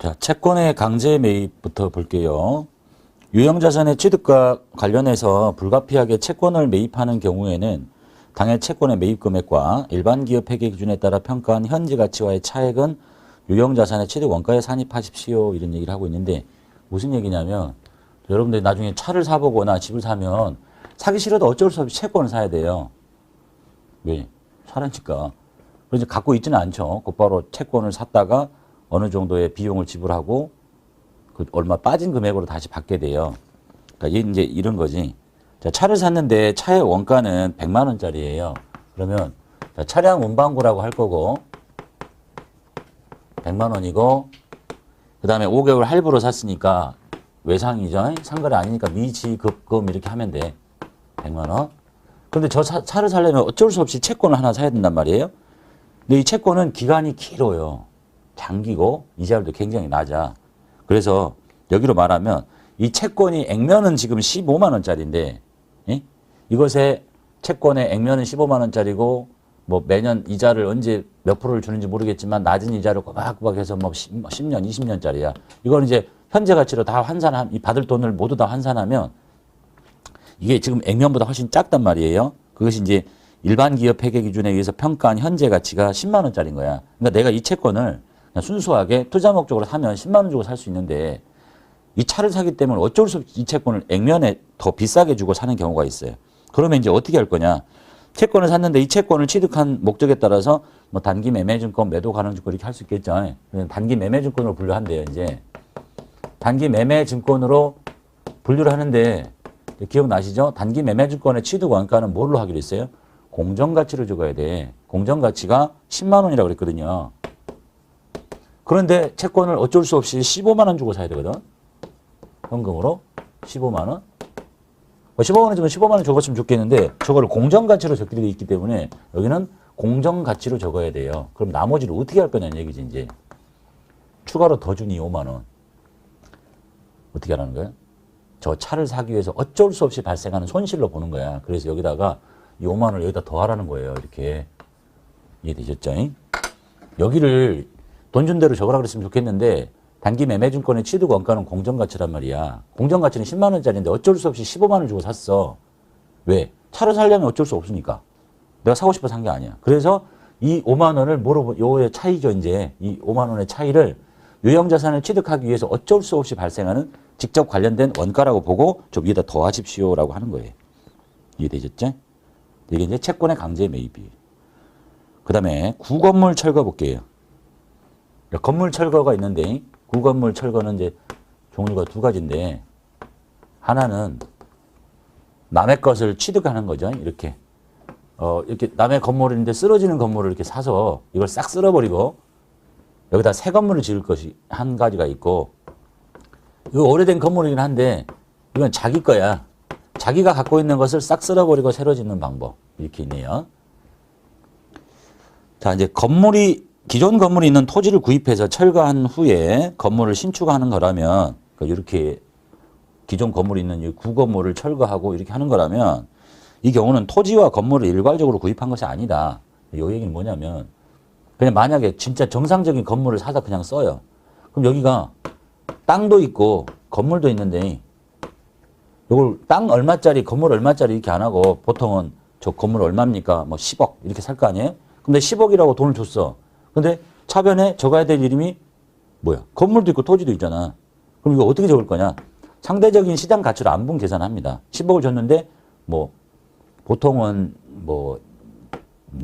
자, 채권의 강제 매입부터 볼게요. 유형자산의 취득과 관련해서 불가피하게 채권을 매입하는 경우에는 당해 채권의 매입 금액과 일반 기업 회계 기준에 따라 평가한 현지 가치와의 차액은 유형자산의 취득 원가에 산입하십시오. 이런 얘기를 하고 있는데 무슨 얘기냐면 여러분들이 나중에 차를 사보거나 집을 사면 사기 싫어도 어쩔 수 없이 채권을 사야 돼요. 왜? 사라니까. 그래서 갖고 있지는 않죠. 곧바로 채권을 샀다가 어느 정도의 비용을 지불하고 그 얼마 빠진 금액으로 다시 받게 돼요. 그러니까 이제 이런 거지. 자, 차를 샀는데 차의 원가는 100만 원짜리예요. 그러면 자, 차량 운반구라고 할 거고 100만 원이고 그 다음에 5개월 할부로 샀으니까 외상이죠. 상거래 아니니까 미지급금 이렇게 하면 돼. 100만 원. 그런데 저 차를 사려면 어쩔 수 없이 채권을 하나 사야 된단 말이에요. 근데 이 채권은 기간이 길어요. 장기고 이자율도 굉장히 낮아. 그래서 여기로 말하면 이 채권이 액면은 지금 15만 원짜리인데 이것의 채권의 액면은 15만 원짜리고 뭐 매년 이자를 언제 몇 프로를 주는지 모르겠지만 낮은 이자를 꼬박꼬박 해서 뭐 10년, 20년짜리야. 이건 이제 현재 가치로 다 이 받을 돈을 모두 다 환산하면 이게 지금 액면보다 훨씬 작단 말이에요. 그것이 이제 일반 기업 회계 기준에 의해서 평가한 현재 가치가 10만 원짜리인 거야. 그러니까 내가 이 채권을 그냥 순수하게 투자 목적으로 사면 10만 원 주고 살 수 있는데 이 차를 사기 때문에 어쩔 수 없이 이 채권을 액면에 더 비싸게 주고 사는 경우가 있어요. 그러면 이제 어떻게 할 거냐. 채권을 샀는데 이 채권을 취득한 목적에 따라서 뭐 단기 매매증권, 매도 가능증권 이렇게 할 수 있겠죠. 단기 매매증권으로 분류한대요. 이제 단기 매매증권으로 분류를 하는데 기억나시죠? 단기 매매증권의 취득 원가는 뭘로 하기로 했어요? 공정가치로 적어야 돼. 공정가치가 10만 원이라고 그랬거든요. 그런데 채권을 어쩔 수 없이 15만 원 주고 사야 되거든. 현금으로 15만 원. 15만 원이면 15만 원 적었으면 좋겠는데 저거를 공정가치로 적게 되어 있기 때문에 여기는 공정가치로 적어야 돼요. 그럼 나머지를 어떻게 할 거냐는 얘기지 이제. 추가로 더 주니 5만 원. 어떻게 하라는 거야? 저 차를 사기 위해서 어쩔 수 없이 발생하는 손실로 보는 거야. 그래서 여기다가 이 5만 원을 여기다 더 하라는 거예요. 이렇게. 이해되셨죠? 여기를 돈 준 대로 적으라 그랬으면 좋겠는데 단기 매매증권의 취득 원가는 공정가치란 말이야. 공정가치는 10만 원짜리인데 어쩔 수 없이 15만 원 주고 샀어. 왜? 차를 사려면 어쩔 수 없으니까. 내가 사고 싶어 산 게 아니야. 그래서 이 5만 원을 요의 차이죠. 이제 이 5만 원의 차이를 유형자산을 취득하기 위해서 어쩔 수 없이 발생하는 직접 관련된 원가라고 보고 좀 위에다 더하십시오라고 하는 거예요. 이해되셨죠? 이게 이제 채권의 강제 매입이에요. 그 다음에 구건물 철거 볼게요. 건물 철거가 있는데 구건물 철거는 이제 종류가 두 가지인데 하나는 남의 것을 취득하는 거죠. 이렇게 이렇게 남의 건물인데 쓰러지는 건물을 이렇게 사서 이걸 싹 쓸어버리고 여기다 새 건물을 지을 것이 한 가지가 있고 이거 오래된 건물이긴 한데 이건 자기 거야. 자기가 갖고 있는 것을 싹 쓸어버리고 새로 짓는 방법 이렇게 있네요. 자 이제 기존 건물이 있는 토지를 구입해서 철거한 후에 건물을 신축하는 거라면 이렇게 기존 건물이 있는 이 구건물을 철거하고 이렇게 하는 거라면 이 경우는 토지와 건물을 일괄적으로 구입한 것이 아니다. 이 얘기는 뭐냐면 그냥 만약에 진짜 정상적인 건물을 사다 그냥 써요. 그럼 여기가 땅도 있고 건물도 있는데 이걸 땅 얼마짜리 건물 얼마짜리 이렇게 안 하고 보통은 저 건물 얼마입니까? 뭐 10억 이렇게 살 거 아니에요? 근데 10억이라고 돈을 줬어. 근데 차변에 적어야 될 이름이 뭐야? 건물도 있고 토지도 있잖아. 그럼 이거 어떻게 적을 거냐? 상대적인 시장 가치로 안분 계산합니다. 10억을 줬는데 뭐 보통은 뭐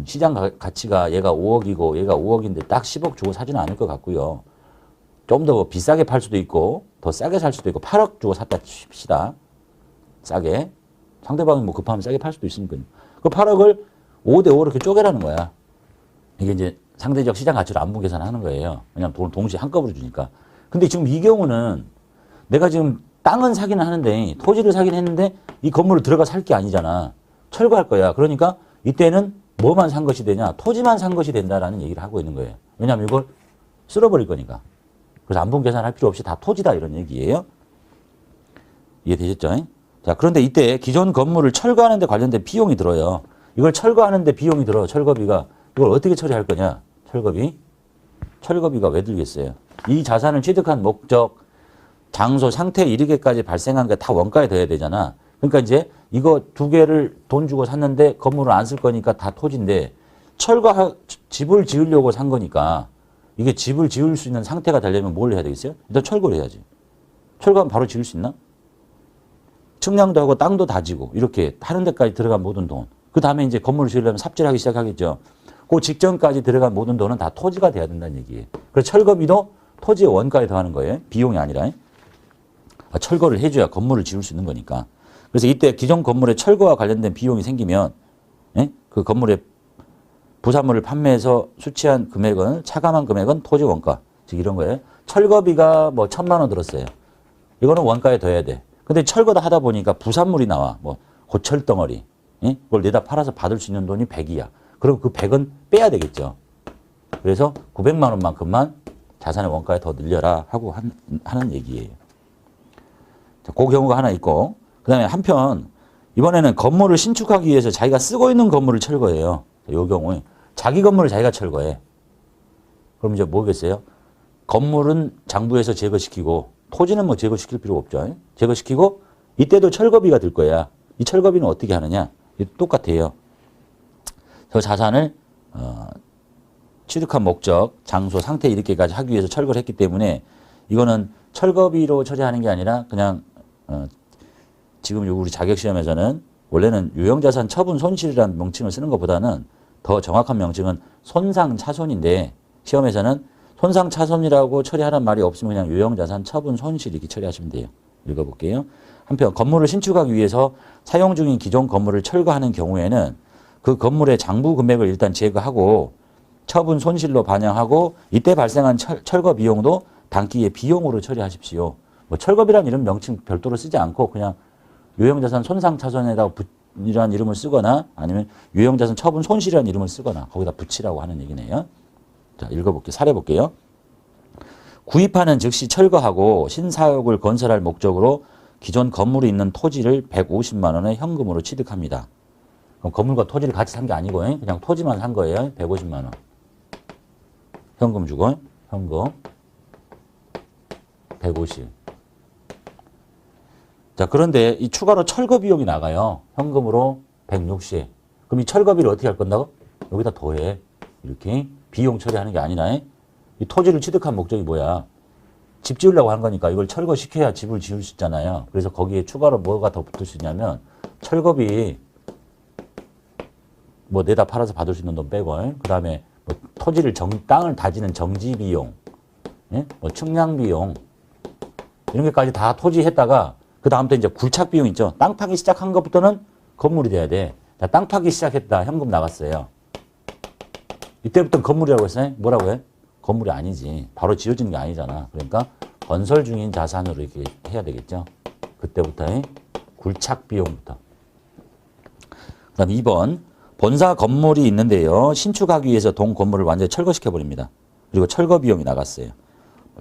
시장 가치가 얘가 5억이고 얘가 5억인데 딱 10억 주고 사지는 않을 것 같고요. 좀 더 비싸게 팔 수도 있고 더 싸게 살 수도 있고 8억 주고 샀다 칩시다. 싸게. 상대방이 뭐 급하면 싸게 팔 수도 있으니까요. 그 8억을 5대5 이렇게 쪼개라는 거야. 이게 이제 상대적 시장 가치로 안분 계산하는 거예요. 왜냐하면 돈을 동시에 한꺼번에 주니까. 근데 지금 이 경우는 내가 지금 땅은 사기는 하는데 토지를 사긴 했는데 이 건물을 들어가 살 게 아니잖아. 철거할 거야. 그러니까 이때는 뭐만 산 것이 되냐? 토지만 산 것이 된다라는 얘기를 하고 있는 거예요. 왜냐하면 이걸 쓸어버릴 거니까. 그래서 안분 계산할 필요 없이 다 토지다 이런 얘기예요. 이해되셨죠? 자, 그런데 이때 기존 건물을 철거하는 데 관련된 비용이 들어요. 이걸 철거하는 데 비용이 들어. 철거비가. 이걸 어떻게 처리할 거냐? 철거비가 왜 들겠어요? 이 자산을 취득한 목적, 장소, 상태에 이르게까지 발생한 게 다 원가에 더해야 되잖아. 그러니까 이제 이거 두 개를 돈 주고 샀는데 건물을 안 쓸 거니까 다 토지인데 집을 지으려고 산 거니까 이게 집을 지을 수 있는 상태가 되려면 뭘 해야 되겠어요? 일단 철거를 해야지. 철거하면 바로 지을 수 있나? 측량도 하고 땅도 다지고 이렇게 하는 데까지 들어간 모든 돈. 그 다음에 이제 건물을 지으려면 삽질하기 시작하겠죠. 그 직전까지 들어간 모든 돈은 다 토지가 돼야 된다는 얘기예요. 그래서 철거비도 토지의 원가에 더하는 거예요. 비용이 아니라. 철거를 해줘야 건물을 지을 수 있는 거니까. 그래서 이때 기존 건물의 철거와 관련된 비용이 생기면 그 건물의 부산물을 판매해서 수취한 금액은 차감한 금액은 토지 원가. 즉 이런 거예요. 철거비가 뭐 1,000만 원 들었어요. 이거는 원가에 더해야 돼. 근데 철거다 하다 보니까 부산물이 나와. 뭐 고철 덩어리. 그걸 내다 팔아서 받을 수 있는 돈이 100이야. 그리고 그 100은 빼야 되겠죠. 그래서 900만 원만큼만 자산의 원가에 더 늘려라 하고 하는 얘기예요. 자, 그 경우가 하나 있고, 그 다음에 한편 이번에는 건물을 신축하기 위해서 자기가 쓰고 있는 건물을 철거해요. 이 경우에 자기 건물을 자기가 철거해. 그럼 이제 뭐겠어요? 건물은 장부에서 제거시키고 토지는 뭐 제거시킬 필요가 없죠. 제거시키고 이때도 철거비가 들 거야. 이 철거비는 어떻게 하느냐? 똑같아요. 저 자산을 취득한 목적, 장소, 상태에 이르게까지 하기 위해서 철거를 했기 때문에 이거는 철거비로 처리하는 게 아니라 그냥 지금 우리 자격시험에서는 원래는 유형자산 처분 손실이라는 명칭을 쓰는 것보다는 더 정확한 명칭은 손상차손인데 시험에서는 손상차손이라고 처리하는 말이 없으면 그냥 유형자산 처분 손실 이렇게 처리하시면 돼요. 읽어볼게요. 한편 건물을 신축하기 위해서 사용 중인 기존 건물을 철거하는 경우에는 그 건물의 장부 금액을 일단 제거하고 처분 손실로 반영하고 이때 발생한 철거 비용도 단기의 비용으로 처리하십시오. 뭐 철거비란 이런 명칭 별도로 쓰지 않고 그냥 유형자산 손상차손에다가 이라는 이름을 쓰거나 아니면 유형자산 처분 손실이라는 이름을 쓰거나 거기다 붙이라고 하는 얘기네요. 자, 읽어볼게요. 사례 볼게요. 구입하는 즉시 철거하고 신사옥을 건설할 목적으로 기존 건물이 있는 토지를 150만 원의 현금으로 취득합니다. 그럼 건물과 토지를 같이 산 게 아니고 그냥 토지만 산 거예요. 150만 원. 현금 주고 현금 150. 자, 그런데 이 추가로 철거 비용이 나가요. 현금으로 160. 그럼 이 철거비를 어떻게 할 건다고? 여기다 더해. 이렇게 비용 처리하는 게 아니라 이 토지를 취득한 목적이 뭐야? 집 지으려고 한 거니까 이걸 철거시켜야 집을 지을 수 있잖아요. 그래서 거기에 추가로 뭐가 더 붙을 수 있냐면 철거비 뭐 내다 팔아서 받을 수 있는 돈 빼고 그 다음에 뭐 토지를 땅을 다지는 정지 비용, 뭐 측량 비용 이런 게까지 다 토지 했다가 그 다음부터 이제 굴착 비용 있죠. 땅 파기 시작한 것부터는 건물이 돼야 돼. 자, 땅 파기 시작했다. 현금 나갔어요. 이때부터는 건물이라고 했어요. 뭐라고 해? 건물이 아니지. 바로 지어지는 게 아니잖아. 그러니까 건설 중인 자산으로 이렇게 해야 되겠죠. 그때부터 굴착 비용부터. 그 다음 2번. 본사 건물이 있는데요. 신축하기 위해서 동 건물을 완전히 철거시켜버립니다. 그리고 철거 비용이 나갔어요.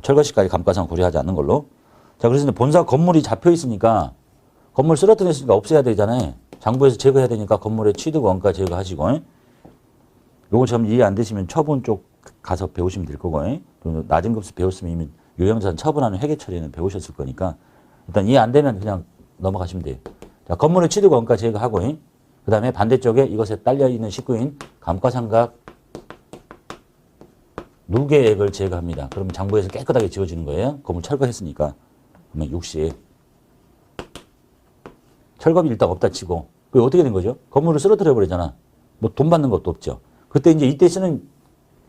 철거 시까지 감가상 고려하지 않는 걸로. 자, 그래서 본사 건물이 잡혀 있으니까 건물 쓰러뜨렸으니까 없애야 되잖아요. 장부에서 제거해야 되니까 건물의 취득 원가 제거하시고. 요거 좀 이해 안 되시면 처분 쪽 가서 배우시면 될 거고. 낮은 급수 배웠으면 이미 유형자산 처분하는 회계 처리는 배우셨을 거니까 일단 이해 안 되면 그냥 넘어가시면 돼요. 자, 건물의 취득 원가 제거하고 그 다음에 반대쪽에 이것에 딸려있는 식구인 감가상각 누계액을 제거합니다. 그러면 장부에서 깨끗하게 지워지는 거예요. 건물 철거했으니까. 그러면 60. 철거비 일단 없다 치고. 그게 어떻게 된 거죠? 건물을 쓰러뜨려 버리잖아. 뭐 돈 받는 것도 없죠. 그때 이때 쓰는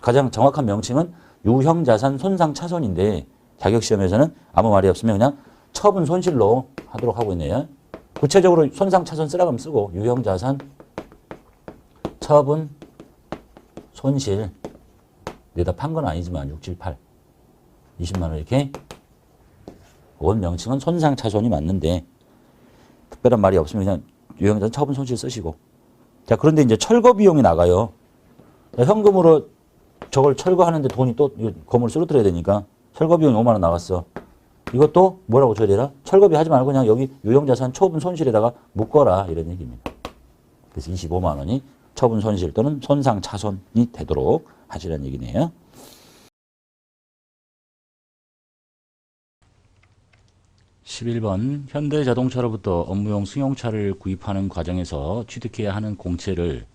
가장 정확한 명칭은 유형자산 손상차손인데 자격시험에서는 아무 말이 없으면 그냥 처분 손실로 하도록 하고 있네요. 구체적으로 손상차손 쓰라고 하면 쓰고 유형자산 처분 손실 내다 판 건 아니지만 6, 7, 8 20만 원 이렇게 원 명칭은 손상차손이 맞는데 특별한 말이 없으면 그냥 유형자산 처분 손실 쓰시고. 자, 그런데 이제 철거 비용이 나가요. 현금으로 저걸 철거하는데 돈이 또 건물을 쓰러뜨려야 되니까 철거 비용이 5만 원 나갔어. 이것도 뭐라고 줘야 되나? 철거비 하지 말고 그냥 여기 유형자산 처분 손실에다가 묶어라 이런 얘기입니다. 그래서 25만 원이 처분 손실 또는 손상차손이 되도록 하시라는 얘기네요. 11번 현대자동차로부터 업무용 승용차를 구입하는 과정에서 취득해야 하는 공채를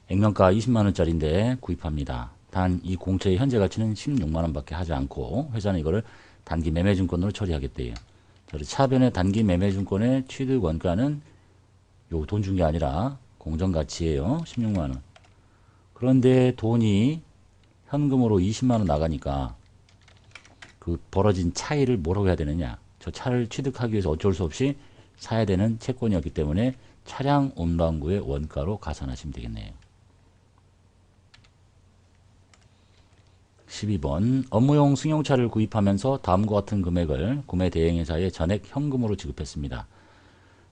액면가 20만원짜리인데 구입합니다. 단 이 공채의 현재 가치는 16만원밖에 하지 않고 회사는 이거를 단기 매매증권으로 처리하겠대요. 차변의 단기 매매증권의 취득 원가는 요 돈 준 게 아니라 공정가치예요. 16만원. 그런데 돈이 현금으로 20만원 나가니까 그 벌어진 차이를 뭐라고 해야 되느냐. 저 차를 취득하기 위해서 어쩔 수 없이 사야 되는 채권이었기 때문에 차량 운반구의 원가로 가산하시면 되겠네요. 12번 업무용 승용차를 구입하면서 다음과 같은 금액을 구매 대행회사에 전액 현금으로 지급했습니다.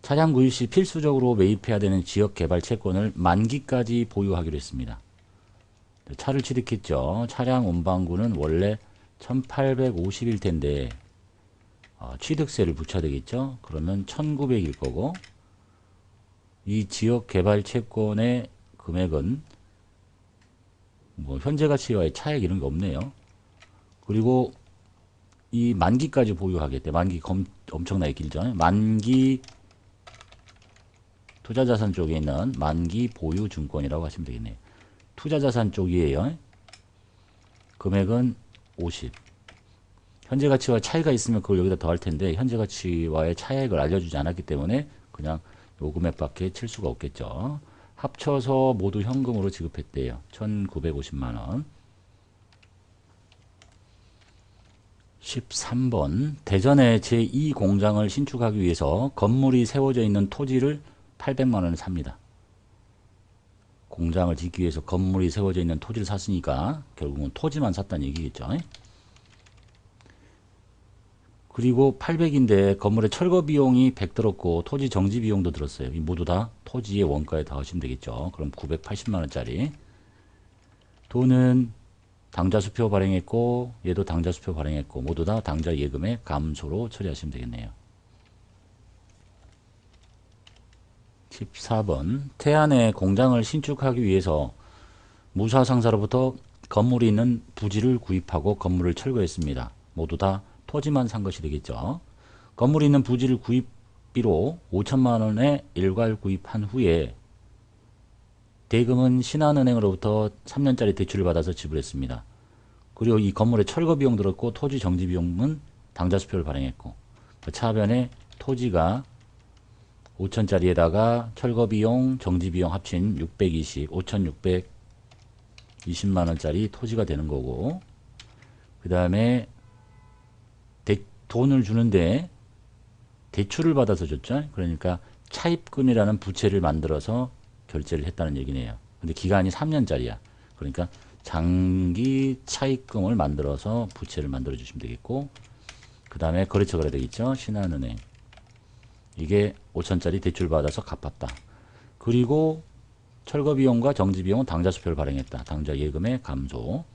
차량 구입 시 필수적으로 매입해야 되는 지역개발 채권을 만기까지 보유하기로 했습니다. 차를 취득했죠. 차량 운반구는 원래 1850일 텐데 취득세를 붙여야 되겠죠. 그러면 1900일 거고 이 지역개발 채권의 금액은 뭐 현재 가치와의 차액 이런 게 없네요. 그리고 이 만기까지 보유하겠대. 만기 엄청나게 길죠. 만기 투자자산 쪽에 있는 만기 보유 증권이라고 하시면 되겠네요. 투자자산 쪽이에요. 금액은 50. 현재 가치와 차이가 있으면 그걸 여기다 더할 텐데 현재 가치와의 차액을 알려주지 않았기 때문에 그냥 요 금액밖에 칠 수가 없겠죠. 합쳐서 모두 현금으로 지급했대요. 1950만원. 13번 대전에 제2공장을 신축하기 위해서 건물이 세워져 있는 토지를 800만원에 삽니다. 공장을 짓기 위해서 건물이 세워져 있는 토지를 샀으니까 결국은 토지만 샀다는 얘기겠죠. 그리고 800인데 건물의 철거 비용이 100 들었고 토지 정지 비용도 들었어요. 모두 다 토지의 원가에 다 하시면 되겠죠. 그럼 980만원짜리. 돈은 당좌수표 발행했고 얘도 당좌수표 발행했고 모두 다 당좌 예금의 감소로 처리하시면 되겠네요. 14번 태안에 공장을 신축하기 위해서 무사상사로부터 건물이 있는 부지를 구입하고 건물을 철거했습니다. 모두 다 토지만 산 것이 되겠죠. 건물이 있는 부지를 구입비로 5천만원에 일괄 구입한 후에 대금은 신한은행으로부터 3년짜리 대출을 받아서 지불했습니다. 그리고 이 건물의 철거 비용 들었고 토지 정지 비용은 당좌수표를 발행했고 그 차변에 토지가 5천짜리에다가 철거 비용, 정지 비용 합친 620, 5,620만원짜리 토지가 되는 거고 그 다음에 돈을 주는데 대출을 받아서 줬죠. 그러니까 차입금이라는 부채를 만들어서 결제를 했다는 얘기네요. 근데 기간이 3년짜리야. 그러니까 장기 차입금을 만들어서 부채를 만들어 주시면 되겠고 그 다음에 거래처 거래 되겠죠. 신한은행. 이게 5천짜리 대출 받아서 갚았다. 그리고 철거 비용과 정지 비용은 당좌수표를 발행했다. 당좌 예금의 감소.